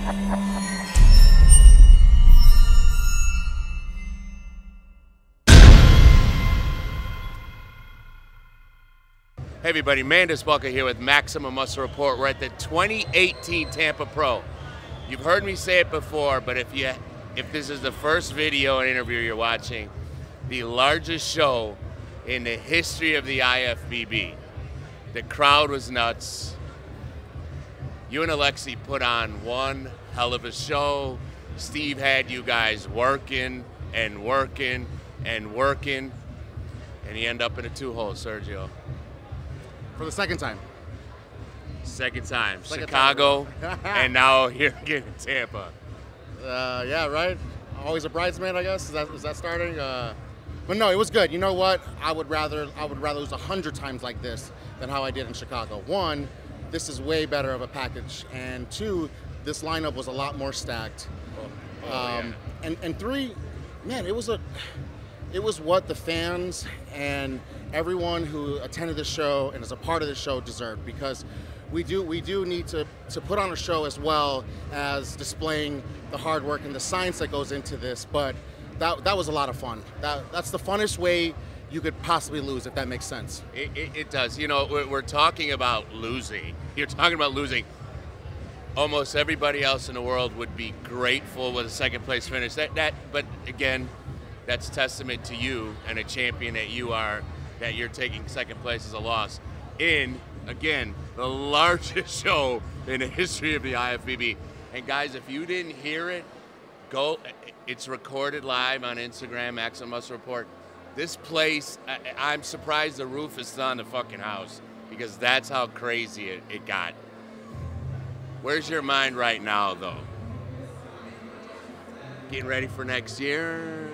Hey everybody, Mandus here with Maximum Muscle Report. We're at the 2018 Tampa Pro. You've heard me say it before, but if this is the first video and interview you're watching, the largest show in the history of the IFBB. The crowd was nuts. You and Alexi put on one hell of a show. Steve had you guys working and working and working, and you end up in a two-hole, Sergio. For the second time. Second time. Chicago, and now here again in Tampa. Yeah, right? Always a bridesmaid, I guess? Is that starting? But no, it was good. You know what? I would rather lose 100 times like this than how I did in Chicago. One, this is way better of a package. And two, this lineup was a lot more stacked. Yeah. And three, man, it was what the fans and everyone who attended the show and is a part of the show deserved, because we do need to put on a show as well as displaying the hard work and the science that goes into this. But that was a lot of fun. That's the funnest way you could possibly lose, if that makes sense. It does. You know, we're talking about losing. You're talking about losing. Almost everybody else in the world would be grateful with a second place finish. But again, that's testament to you and a champion that you are, that you're taking second place as a loss in, again, the largest show in the history of the IFBB. And guys, if you didn't hear it, go. It's recorded live on Instagram, Maximum Muscle Report. This place, I'm surprised the roof is still on the fucking house, because that's how crazy it got. Where's your mind right now, though? Getting ready for next year?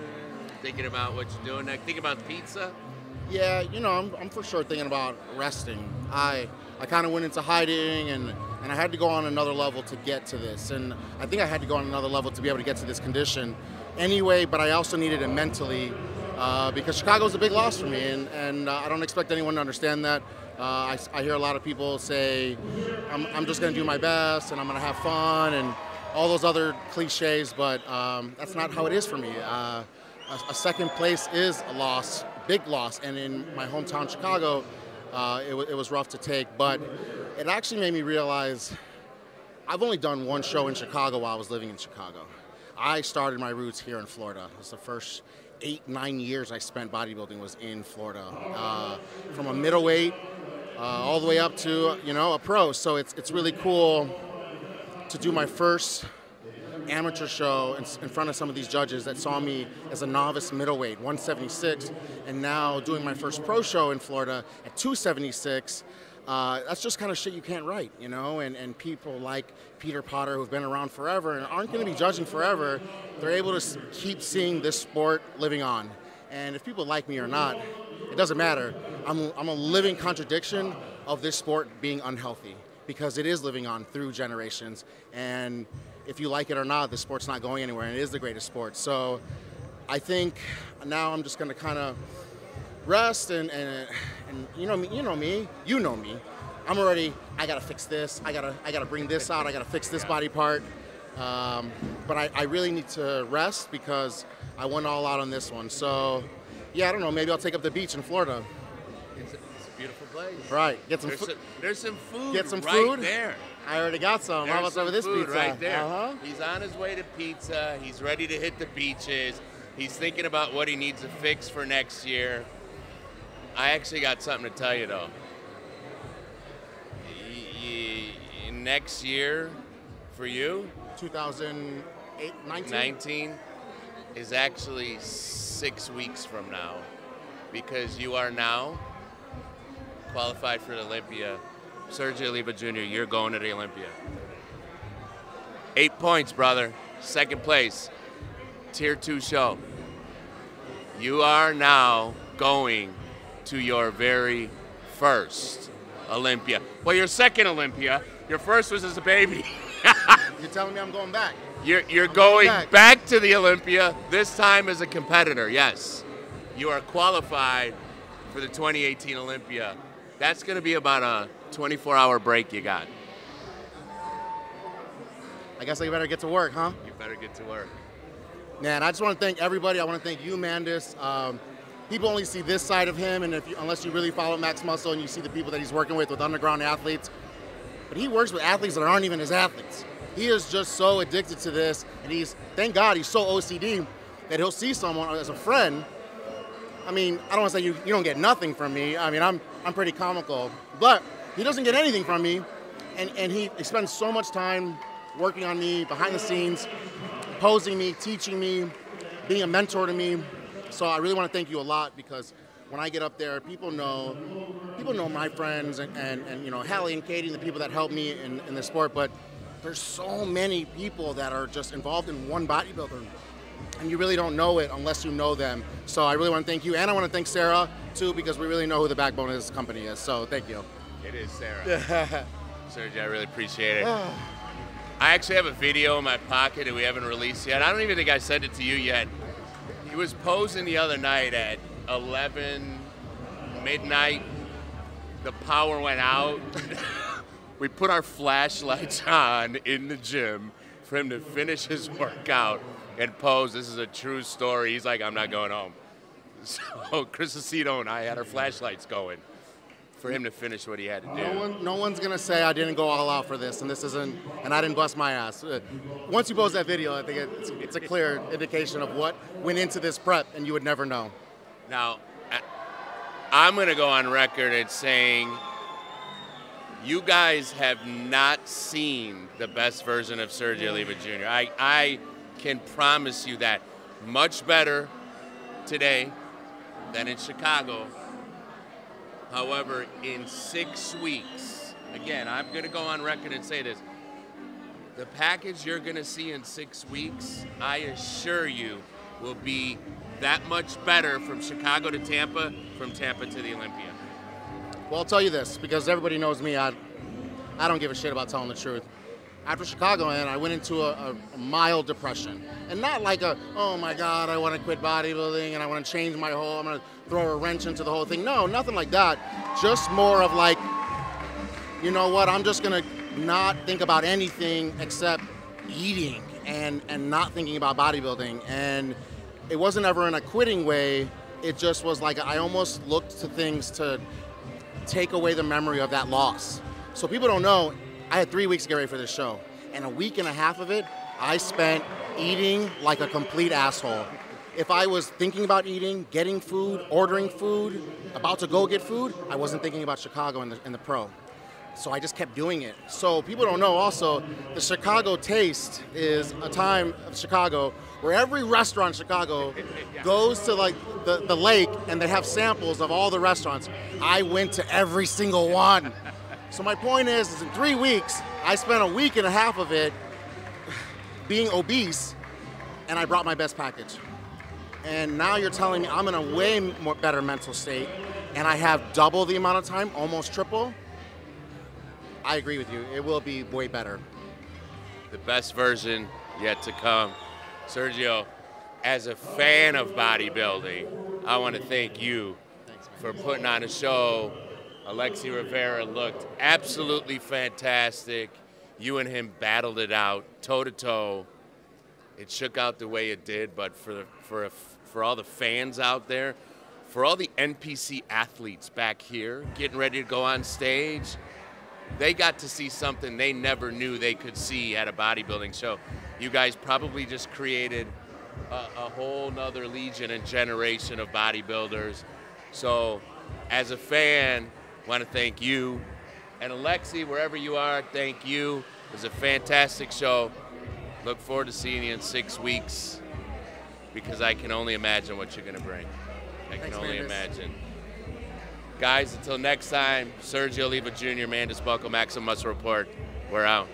Thinking about what you're doing next? Thinking about pizza? Yeah, you know, I'm for sure thinking about resting. I kind of went into hiding, and I had to go on another level to get to this. And I think I had to go on another level to be able to get to this condition anyway, but I also needed it mentally, because Chicago's a big loss for me, and I don't expect anyone to understand that. I hear a lot of people say, I'm just going to do my best, and I'm going to have fun, and all those other cliches, but that's not how it is for me. A second place is a loss, big loss, and in my hometown, Chicago, it was rough to take, but it actually made me realize I've only done one show in Chicago while I was living in Chicago. I started my roots here in Florida. It was the first 8-9 years I spent bodybuilding was in Florida, from a middleweight all the way up to, you know, a pro. So it's really cool to do my first amateur show in front of some of these judges that saw me as a novice middleweight, 176, and now doing my first pro show in Florida at 276. That's just kind of shit you can't write, you know, and people like Peter Potter, who've been around forever and aren't going to be judging forever, they're able to keep seeing this sport living on. And if people like me or not, it doesn't matter. I'm a living contradiction of this sport being unhealthy, because it is living on through generations. And if you like it or not, the sport's not going anywhere, and it is the greatest sport. So I think now I'm just going to kind of rest, and you know me. I'm already, I got to fix this. I got to bring this out. I got to fix this body part. But I really need to rest, because I went all out on this one. So yeah, I don't know. Maybe I'll take up the beach in Florida. It's a beautiful place. Right. Get some food. There's some food. Get some right food there. I already got some. How about some of this pizza? Right there. He's on his way to pizza. He's ready to hit the beaches. He's thinking about what he needs to fix for next year. I actually got something to tell you, though. Next year, for you, 2019 is actually 6 weeks from now, because you are now qualified for the Olympia. Sergio Oliva Jr., you're going to the Olympia. 8 points, brother. Second place. Tier 2 show. You are now going to your very first Olympia. Well, your second Olympia. Your first was as a baby. You're telling me I'm going back? You're going back to the Olympia, this time as a competitor, yes. You are qualified for the 2018 Olympia. That's going to be about a 24-hour break you got. I guess I better get to work, huh? You better get to work. Man, I just want to thank everybody. I want to thank you, Mandus. People only see this side of him, and unless you really follow Max Muscle and you see the people that he's working with underground athletes. But he works with athletes that aren't even his athletes. He is just so addicted to this, and thank God, he's so OCD that he'll see someone as a friend. I mean, I don't want to say you don't get nothing from me. I mean, I'm pretty comical, but he doesn't get anything from me, and he spends so much time working on me behind the scenes, posing me, teaching me, being a mentor to me. So I really want to thank you a lot, because when I get up there, people know my friends and you know, Hallie and Katie and the people that help me in the sport, but there's so many people that are just involved in one bodybuilder, and you really don't know it unless you know them. So I really want to thank you, and I want to thank Sarah too, because we really know who the backbone of this company is. So thank you. It is Sarah. Sergio, I really appreciate it. I actually have a video in my pocket that we haven't released yet. I don't even think I sent it to you yet. He was posing the other night at 11 midnight. The power went out. We put our flashlights on in the gym for him to finish his workout and pose. This is a true story. He's like, I'm not going home. So Chris Aceto and I had our flashlights going for him to finish what he had to do. No one's gonna say I didn't go all out for this, and I didn't bust my ass. Once you post that video, I think it's a clear indication of what went into this prep, and you would never know. Now, I'm gonna go on record as saying you guys have not seen the best version of Sergio Oliva Jr. I can promise you that. Much better today than in Chicago. However, in 6 weeks, again, I'm going to go on record and say this, the package you're going to see in 6 weeks, I assure you, will be that much better from Chicago to Tampa, from Tampa to the Olympia. Well, I'll tell you this, because everybody knows me, I don't give a shit about telling the truth. After Chicago, man, I went into a mild depression. And not like oh my God, I want to quit bodybuilding and I want to change my whole, I'm going to throw a wrench into the whole thing. No, nothing like that. Just more of like, you know what, I'm just going to not think about anything except eating and not thinking about bodybuilding. And it wasn't ever in a quitting way. It just was like I almost looked to things to take away the memory of that loss. So people don't know, I had 3 weeks to get ready for this show, and a week and a half of it, I spent eating like a complete asshole. If I was thinking about eating, getting food, ordering food, about to go get food, I wasn't thinking about Chicago in the pro. So I just kept doing it. So people don't know also, the Chicago Taste is a time of Chicago where every restaurant in Chicago goes to like the lake and they have samples of all the restaurants. I went to every single one. So my point is in 3 weeks, I spent a week and a half of it being obese, and I brought my best package. And now you're telling me I'm in a way more better mental state, and I have double the amount of time, almost triple. I agree with you. It will be way better. The best version yet to come. Sergio, as a fan of bodybuilding, I want to thank you for putting on a show. Alexis Rivera looked absolutely fantastic. You and him battled it out, toe-to-toe. It shook out the way it did, but for all the fans out there, for all the NPC athletes back here getting ready to go on stage, they got to see something they never knew they could see at a bodybuilding show. You guys probably just created a whole nother legion and generation of bodybuilders. So as a fan, I want to thank you. And Alexi, wherever you are, thank you. It was a fantastic show. Look forward to seeing you in 6 weeks, because I can only imagine what you're going to bring. I can only imagine. Guys, until next time, Sergio Oliva Jr., Mandus Buckle, Maximum Muscle Report. We're out.